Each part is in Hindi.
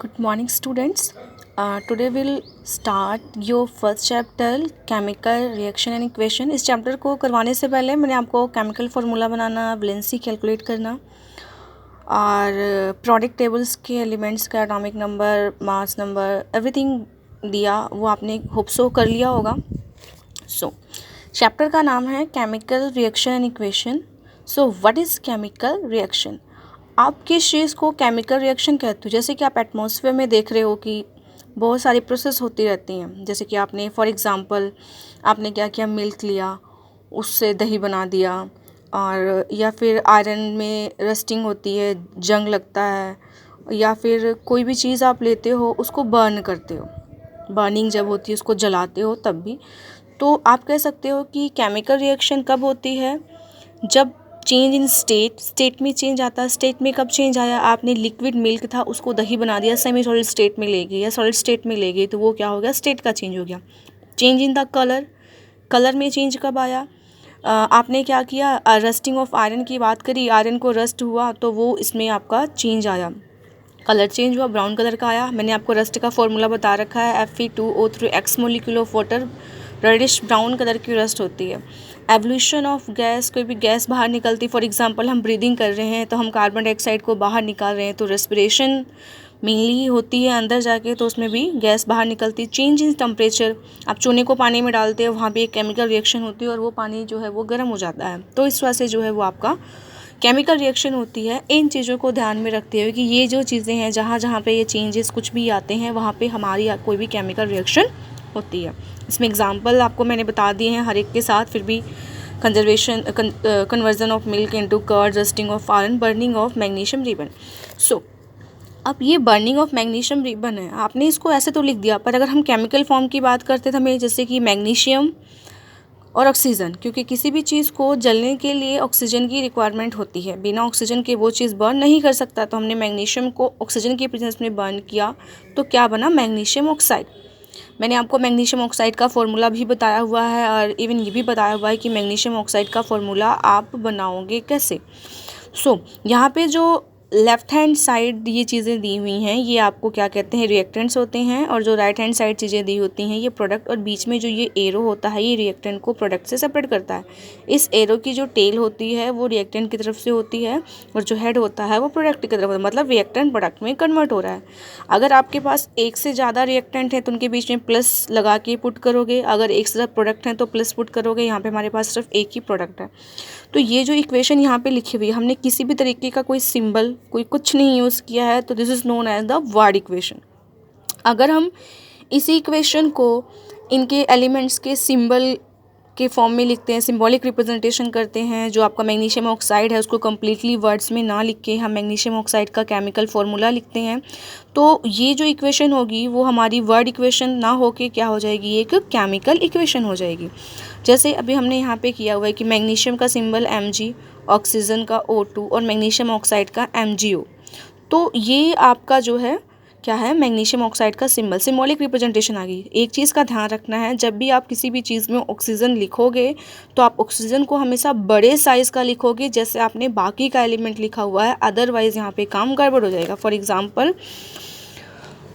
Good morning, students. Today we'll start your first chapter chemical reaction and equation. इस चैप्टर को करवाने से पहले मैंने आपको केमिकल फार्मूला बनाना, वैलेंसी कैलकुलेट करना और प्रोडक्ट टेबल्स के एलिमेंट्स का atomic number, mass number, everything दिया, वो आपने होप सो कर लिया होगा. चैप्टर का नाम है chemical reaction and equation. What is chemical reaction? आप किस चीज़ को केमिकल रिएक्शन कहते हो? जैसे कि आप एटमॉस्फेयर में देख रहे हो कि बहुत सारी प्रोसेस होती रहती हैं. जैसे कि आपने फॉर एग्ज़ाम्पल आपने क्या किया, मिल्क लिया, उससे दही बना दिया, और या फिर आयरन में रस्टिंग होती है, जंग लगता है, या फिर कोई भी चीज़ आप लेते हो उसको बर्न करते हो, बर्निंग जब होती है उसको जलाते हो तब भी. तो आप कह सकते हो कि केमिकल रिएक्शन कब होती है? जब चेंज इन स्टेट में चेंज आता है. स्टेट में कब चेंज आया? आपने लिक्विड मिल्क था उसको दही बना दिया, सेमी सॉलिड स्टेट में ले गई या सॉलिड स्टेट में ले गई, तो वो क्या हो गया? स्टेट का चेंज हो गया. चेंज इन द कलर में चेंज कब आया? आपने क्या किया, रस्टिंग ऑफ आयरन की बात करी, आयरन को रस्ट हुआ तो वो इसमें आपका चेंज आया, कलर चेंज हुआ, ब्राउन कलर का आया. मैंने आपको रस्ट का फॉर्मूला बता रखा है, Fe2O3 molecule of water, reddish brown colour की रस्ट होती है. एवोल्यूशन ऑफ गैस, कोई भी गैस बाहर निकलती, फॉर एग्जांपल हम ब्रीदिंग कर रहे हैं तो हम कार्बन डाइऑक्साइड को बाहर निकाल रहे हैं, तो रेस्पिरेशन मेनली होती है अंदर जाके, तो उसमें भी गैस बाहर निकलती. चेंज इन टेम्परेचर, आप चूने को पानी में डालते हो, वहाँ पे एक केमिकल रिएक्शन होती है और वो पानी जो है वो गर्म हो जाता है, तो इस वजह से जो है वो आपका केमिकल रिएक्शन होती है. इन चीज़ों को ध्यान में रखते हुए कि ये जो चीज़ें हैं, जहाँ जहाँ पे ये चेंजेस कुछ भी आते हैं वहाँ पे हमारी कोई भी केमिकल रिएक्शन होती है. इसमें एग्जांपल आपको मैंने बता दिए हैं हर एक के साथ, फिर भी conversion of milk into curd, rusting of iron, burning of magnesium ribbon. अब ये बर्निंग ऑफ मैग्नीशियम रिबन है, आपने इसको ऐसे तो लिख दिया, पर अगर हम केमिकल फॉर्म की बात करते थे हमें, जैसे कि मैग्नीशियम और ऑक्सीजन, क्योंकि किसी भी चीज़ को जलने के लिए ऑक्सीजन की रिक्वायरमेंट होती है, बिना ऑक्सीजन के वो चीज़ बर्न नहीं कर सकता, तो हमने मैग्नीशियम को ऑक्सीजन की प्रेजेंस में बर्न किया तो क्या बना? Magnesium oxide. मैंने आपको मैग्नीशियम ऑक्साइड का फॉर्मूला भी बताया हुआ है और इवन ये भी बताया हुआ है कि मैग्नीशियम ऑक्साइड का फॉर्मूला आप बनाओगे कैसे. यहाँ पे जो लेफ़्ट हैंड साइड ये चीज़ें दी हुई हैं, ये आपको क्या कहते हैं? रिएक्टेंट्स होते हैं, और जो राइट हैंड साइड चीज़ें दी होती हैं ये प्रोडक्ट, और बीच में जो ये एरो होता है ये रिएक्टेंट को प्रोडक्ट से सेपरेट करता है. इस एरो की जो टेल होती है वो रिएक्टेंट की तरफ से होती है और जो हेड होता है वो प्रोडक्ट की तरफ होता है, मतलब रिएक्टेंट प्रोडक्ट में कन्वर्ट हो रहा है. अगर आपके पास एक से ज़्यादा रिएक्टेंट है तो उनके बीच में प्लस लगा के पुट करोगे, अगर एक से ज़्यादा प्रोडक्ट हैं तो प्लस पुट करोगे. यहाँ पर हमारे पास सिर्फ एक ही प्रोडक्ट है. तो ये जो इक्वेशन यहाँ पे लिखी हुई है, हमने किसी भी तरीके का कोई सिंबल, कोई कुछ नहीं यूज़ किया है, तो this is known as the word equation. अगर हम इसी इक्वेशन को इनके एलिमेंट्स के सिंबल के फॉर्म में लिखते हैं, सिंबॉलिक रिप्रेजेंटेशन करते हैं, जो आपका मैग्नीशियम ऑक्साइड है उसको कम्प्लीटली वर्ड्स में ना लिख के हम मैग्नीशियम ऑक्साइड का केमिकल फार्मूला लिखते हैं, तो ये जो इक्वेशन होगी वो हमारी वर्ड इक्वेशन ना होके क्या हो जाएगी? एक केमिकल इक्वेशन हो जाएगी. जैसे अभी हमने यहाँ पे किया हुआ है कि मैग्नीशियम का सिंबल Mg, ऑक्सीजन का O2 और मैग्नीशियम ऑक्साइड का MgO. तो ये आपका जो है क्या है? मैग्नीशियम ऑक्साइड का सिंबल, सिंबॉलिक रिप्रेजेंटेशन आ गई. एक चीज़ का ध्यान रखना है, जब भी आप किसी भी चीज़ में ऑक्सीजन लिखोगे तो आप ऑक्सीजन को हमेशा बड़े साइज़ का लिखोगे जैसे आपने बाकी का एलिमेंट लिखा हुआ है, अदरवाइज़ यहाँ पे काम गड़बड़ हो जाएगा. फॉर एग्जांपल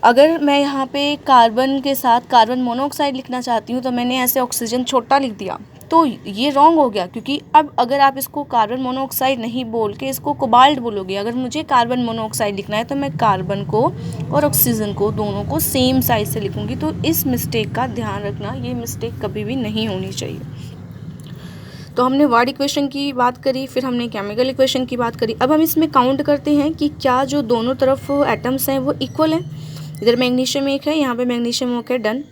अगर मैं यहाँ पे कार्बन के साथ कार्बन मोनोऑक्साइड लिखना चाहती हूँ तो मैंने ऐसे ऑक्सीजन छोटा लिख दिया, तो ये रॉन्ग हो गया, क्योंकि अब अगर आप इसको कार्बन मोनोऑक्साइड नहीं बोल के इसको कोबाल्ट बोलोगे, अगर मुझे कार्बन मोनोऑक्साइड लिखना है तो मैं कार्बन को और ऑक्सीजन को दोनों को सेम साइज से लिखूँगी. तो इस मिस्टेक का ध्यान रखना, ये मिस्टेक कभी भी नहीं होनी चाहिए. तो हमने वर्ड इक्वेशन की बात करी, फिर हमने केमिकल इक्वेशन की बात करी. अब हम इसमें काउंट करते हैं कि क्या जो दोनों तरफ एटम्स हैं वो इक्वल हैं. इधर मैग्नीशियम एक है, यहाँ पे magnesium okay, done.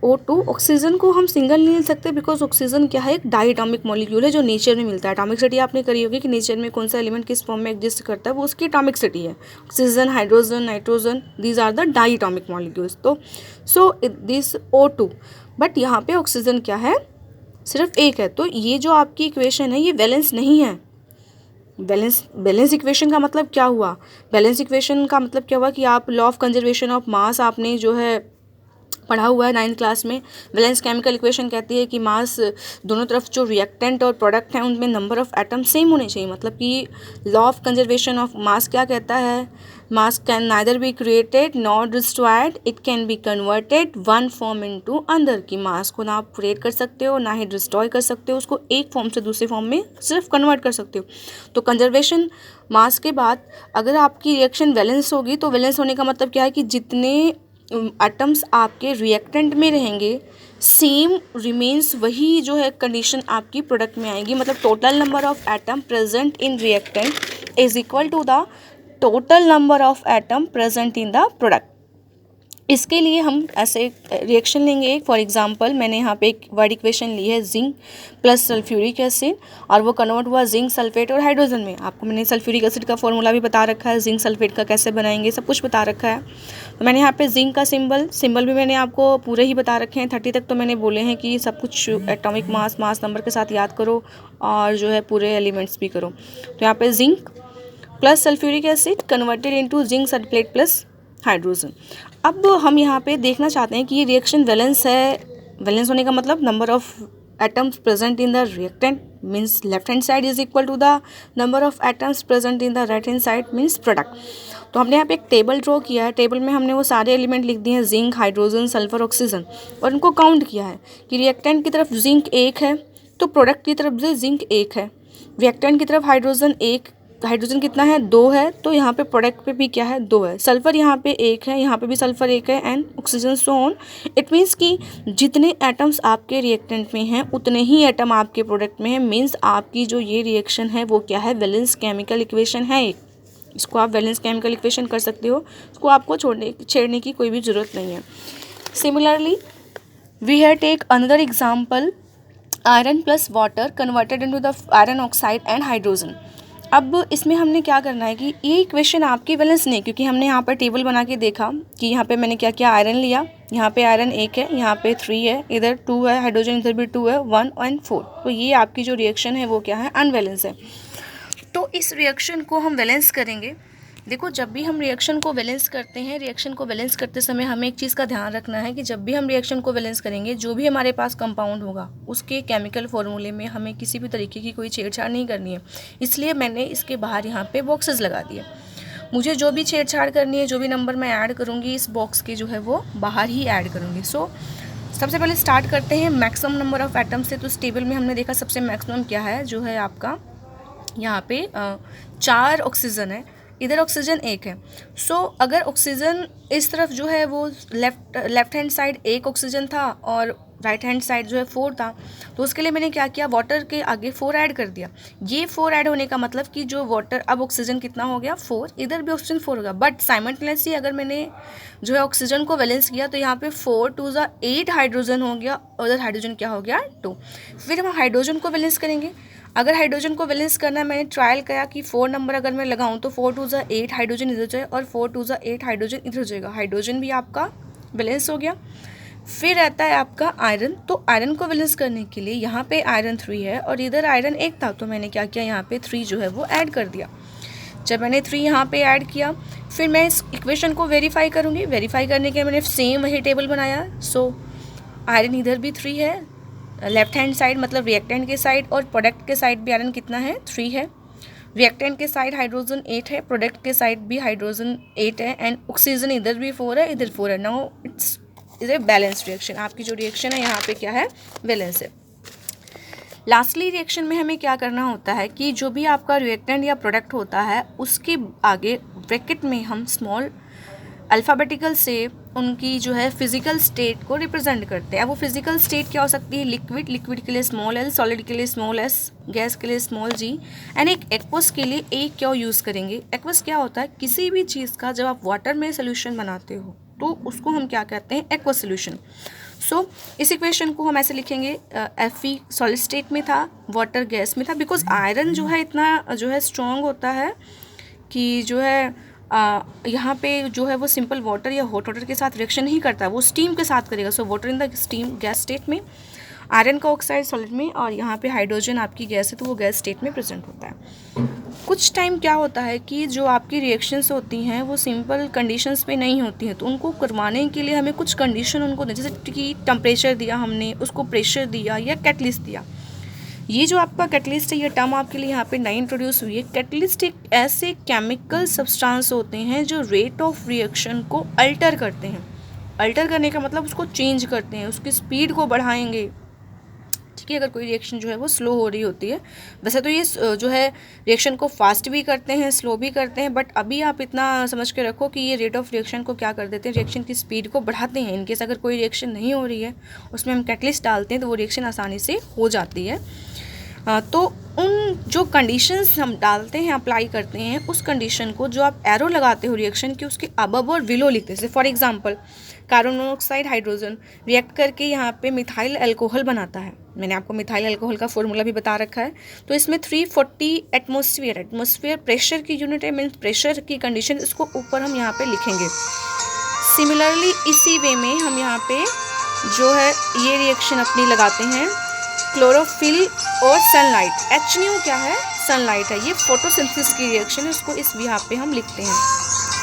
O2, oxygen को हम सिंगल नहीं ले सकते बिकॉज ऑक्सीजन क्या है? एक डायटॉमिक मॉलिक्यूल है जो नेचर में मिलता है. एटॉमिक सिटी आपने करी होगी कि नेचर में कौन सा एलिमेंट किस फॉर्म में एग्जिस्ट करता है, वो उसकी एटॉमिक सिटी है. Oxygen, hydrogen, nitrogen, these are the diatomic molecules. तो दिस O2, बट यहाँ पे ऑक्सीजन क्या है? सिर्फ एक है. तो ये जो आपकी इक्वेशन है ये बैलेंस नहीं है. बैलेंस इक्वेशन का मतलब क्या हुआ? बैलेंस इक्वेशन का मतलब क्या हुआ कि आप law of conservation of mass आपने जो है पढ़ा हुआ है 9th क्लास में. बैलेंस केमिकल इक्वेशन कहती है कि मास दोनों तरफ जो रिएक्टेंट और प्रोडक्ट हैं उनमें नंबर ऑफ एटम सेम होने चाहिए. मतलब कि law of conservation of mass क्या कहता है? मास can neither be created not destroyed, it can be converted one form into another, की मास को ना आप क्रिएट कर सकते हो ना ही डिस्ट्रॉय कर सकते हो, उसको एक फॉर्म से दूसरे फॉर्म में सिर्फ कन्वर्ट कर सकते हो। तो कंजर्वेशन मास के बाद अगर आपकी रिएक्शन बैलेंस होगी, तो बैलेंस होने का मतलब क्या है कि जितने एटम्स आपके रिएक्टेंट में रहेंगे सेम रिमेन्स, वही जो है कंडीशन आपकी प्रोडक्ट में आएगी। मतलब total number of atom present in reactant is equal to the total number of atom present in the product. इसके लिए हम ऐसे रिएक्शन लेंगे। फॉर एग्जांपल मैंने यहाँ पे एक वर्ड इक्वेशन ली है जिंक प्लस सल्फ्यूरिक एसिड, और वो कन्वर्ट हुआ जिंक सल्फेट और हाइड्रोजन में। आपको मैंने सल्फ्यूरिक एसिड का फॉर्मूला भी बता रखा है, जिंक सल्फेट का कैसे बनाएंगे सब कुछ बता रखा है। तो मैंने यहाँ पे जिंक का सिंबल भी मैंने आपको पूरे ही बता रखे हैं। 30 तक तो मैंने बोले हैं कि सब कुछ एटॉमिक मास नंबर के साथ याद करो और जो है पूरे एलिमेंट्स भी करो। तो यहाँ पे zinc plus sulphuric acid converted into zinc sulphate plus hydrogen. अब हम यहाँ पे देखना चाहते हैं कि ये रिएक्शन बैलेंस है। बैलेंस होने का मतलब number of atoms present in the reactant means left hand side is equal to the number of atoms present in the right hand side means product. तो हमने यहाँ पे एक टेबल ड्रॉ किया है। टेबल में हमने वो सारे एलिमेंट लिख दिए हैं, जिंक हाइड्रोजन सल्फर ऑक्सीजन, और उनको काउंट किया है कि रिएक्टेंट की तरफ जिंक 1 है तो प्रोडक्ट की तरफ से जिंक 1 है, रिएक्टेंट की तरफ हाइड्रोजन हाइड्रोजन कितना है 2 है, तो यहाँ पे प्रोडक्ट पे भी क्या है 2 है। सल्फर यहाँ पे 1 है, यहाँ पे भी सल्फर 1 है, and oxygen so on. It means कि जितने एटम्स आपके रिएक्टेंट में हैं उतने ही एटम आपके प्रोडक्ट में है। मीन्स आपकी जो ये रिएक्शन है वो क्या है, वैलेंस केमिकल इक्वेशन है एक। इसको आप वैलेंस केमिकल इक्वेशन कर सकते हो, इसको आपको छेड़ने की कोई भी ज़रूरत नहीं है। Similarly we have take another example, iron plus water converted into the iron oxide and hydrogen. अब इसमें हमने क्या करना है कि ये इक्वेशन आपकी बैलेंस नहीं, क्योंकि हमने यहाँ पर टेबल बना के देखा कि यहाँ पे मैंने क्या किया, आयरन लिया, यहाँ पे आयरन 1 है, यहाँ पे 3 है, इधर 2 है, हाइड्रोजन इधर भी 2 है, 1 और 4। तो ये आपकी जो रिएक्शन है वो क्या है, अनबैलेंस है। तो इस रिएक्शन को हम बैलेंस करेंगे। देखो जब भी हम रिएक्शन को बैलेंस करते हैं, रिएक्शन को बैलेंस करते समय हमें एक चीज़ का ध्यान रखना है कि जब भी हम रिएक्शन को बैलेंस करेंगे, जो भी हमारे पास कंपाउंड होगा उसके केमिकल फॉर्मूले में हमें किसी भी तरीके की कोई छेड़छाड़ नहीं करनी है। इसलिए मैंने इसके बाहर यहाँ पे बॉक्सेस लगा दिए। मुझे जो भी छेड़छाड़ करनी है, जो भी नंबर मैं ऐड करूँगी इस बॉक्स के जो है वो बाहर ही ऐड करूँगी। सो सबसे पहले स्टार्ट करते हैं मैक्सिमम नंबर ऑफ एटम से। तो इस टेबल में हमने देखा सबसे मैक्सिमम क्या है, जो है आपका यहाँ पे 4 ऑक्सीजन है, इधर ऑक्सीजन 1 है। सो अगर ऑक्सीजन इस तरफ जो है वो लेफ्ट हैंड साइड 1 ऑक्सीजन था और राइट हैंड साइड जो है 4 था, तो उसके लिए मैंने क्या किया, वाटर के आगे 4 ऐड कर दिया। ये 4 ऐड होने का मतलब कि जो वाटर, अब ऑक्सीजन कितना हो गया 4, इधर भी ऑक्सीजन 4 होगा। बट साइमल्टेनियसली अगर मैंने जो है ऑक्सीजन को बैलेंस किया तो यहाँ पे 4 2 8 हाइड्रोजन हो गया, और उधर हाइड्रोजन क्या हो गया 2। फिर हम हाइड्रोजन को बैलेंस करेंगे। अगर हाइड्रोजन को बैलेंस करना है, मैंने ट्रायल किया कि 4 नंबर अगर मैं लगाऊं तो 4 2 8 हाइड्रोजन इधर जाए और 4 2 8 हाइड्रोजन इधर जाएगा, हाइड्रोजन भी आपका बैलेंस हो गया। फिर रहता है आपका आयरन। तो आयरन को बैलेंस करने के लिए यहाँ पे आयरन 3 है और इधर आयरन 1 था, तो मैंने क्या किया, यहाँ पे 3 जो है वो ऐड कर दिया। जब मैंने 3 यहाँ पे ऐड किया, फिर मैं इस इक्वेशन को वेरीफाई करूँगी। वेरीफाई करने के लिए मैंने सेम वही टेबल बनाया। सो आयरन इधर भी 3 है, लेफ्ट हैंड साइड मतलब रिएक्टेंट के साइड, और प्रोडक्ट के साइड भी आयरन कितना है 3 है। रिएक्टेंट के साइड हाइड्रोजन 8 है, प्रोडक्ट के साइड भी हाइड्रोजन 8 है, एंड ऑक्सीजन इधर भी 4 है, इधर 4 है। Now it's is a balance reaction. आपकी जो रिएक्शन है यहाँ पे क्या है, बैलेंस है। लास्टली रिएक्शन में हमें क्या करना होता है कि जो भी आपका रिएक्टेंट या प्रोडक्ट होता है उसके आगे ब्रैकेट में हम स्मॉल अल्फ़ाबेटिकल से उनकी जो है फिजिकल स्टेट को रिप्रेजेंट करते हैं। वो फिजिकल स्टेट क्या हो सकती है, लिक्विड के लिए स्मॉल l, सॉलिड के लिए स्मॉल s, गैस के लिए स्मॉल g, एंड एक एक्वस के लिए ए क्या यूज़ करेंगे। एक्वस क्या होता है, किसी भी चीज़ का जब आप वाटर में सोल्यूशन बनाते हो तो उसको हम क्या कहते हैं, एक्वस सोल्यूशन। सो इस इक्वेशन को हम ऐसे लिखेंगे, Fe सॉलिड स्टेट में था, वाटर गैस में था, बिकॉज आयरन जो है इतना जो है स्ट्रॉन्ग होता है कि जो है यहाँ पे जो है वो सिंपल वाटर या हॉट वाटर के साथ रिएक्शन नहीं करता, वो स्टीम के साथ करेगा। So water in the steam gas state में, आयरन का ऑक्साइड सॉलिड में, और यहाँ पे हाइड्रोजन आपकी गैस है तो वो गैस स्टेट में प्रेजेंट होता है। कुछ टाइम क्या होता है कि जो आपकी रिएक्शंस होती हैं वो सिंपल कंडीशंस पे नहीं होती हैं, तो उनको करवाने के लिए हमें कुछ कंडीशन उनको दें, जैसे कि टेम्परेचर दिया हमने, उसको प्रेशर दिया या कैटलिस्ट दिया। ये जो आपका कैटलिस्ट है, ये टर्म आपके लिए यहाँ पे नई इंट्रोड्यूस हुई है। कैटलिस्ट एक ऐसे केमिकल सब्सटेंस होते हैं जो रेट ऑफ रिएक्शन को अल्टर करते हैं। अल्टर करने का मतलब उसको चेंज करते हैं, उसकी स्पीड को बढ़ाएंगे, ठीक है। अगर कोई रिएक्शन जो है वो स्लो हो रही होती है, वैसे तो ये जो है रिएक्शन को फास्ट भी करते हैं, स्लो भी करते हैं, बट अभी आप इतना समझ के रखो कि ये रेट ऑफ रिएक्शन को क्या कर देते हैं, रिएक्शन की स्पीड को बढ़ाते हैं। इनकेस अगर कोई रिएक्शन नहीं हो रही है, उसमें हम कैटलिस्ट डालते हैं तो वो रिएक्शन आसानी से हो जाती है। तो उन जो कंडीशंस हम डालते हैं, अप्लाई करते हैं, उस कंडीशन को जो आप एरो लगाते हो रिएक्शन की, उसके अबव और बिलो लिखते हैं। जैसे for example carbon monoxide hydrogen react करके यहाँ पे मिथाइल अल्कोहल बनाता है। मैंने आपको मिथाइल अल्कोहल का फॉर्मूला भी बता रखा है। तो इसमें 340 एटमॉस्फेयर प्रेशर की यूनिट है, मीन्स प्रेशर की कंडीशन, इसको ऊपर हम यहाँ पे लिखेंगे। सिमिलरली इसी वे में हम यहाँ पे जो है ये रिएक्शन अपनी लगाते हैं, क्लोरोफिल और सनलाइट। HNO क्या है? सनलाइट है। ये फोटोसिंथेसिस की रिएक्शन है, इसको इस यहाँ पे हम लिखते हैं।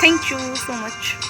Thank you so much.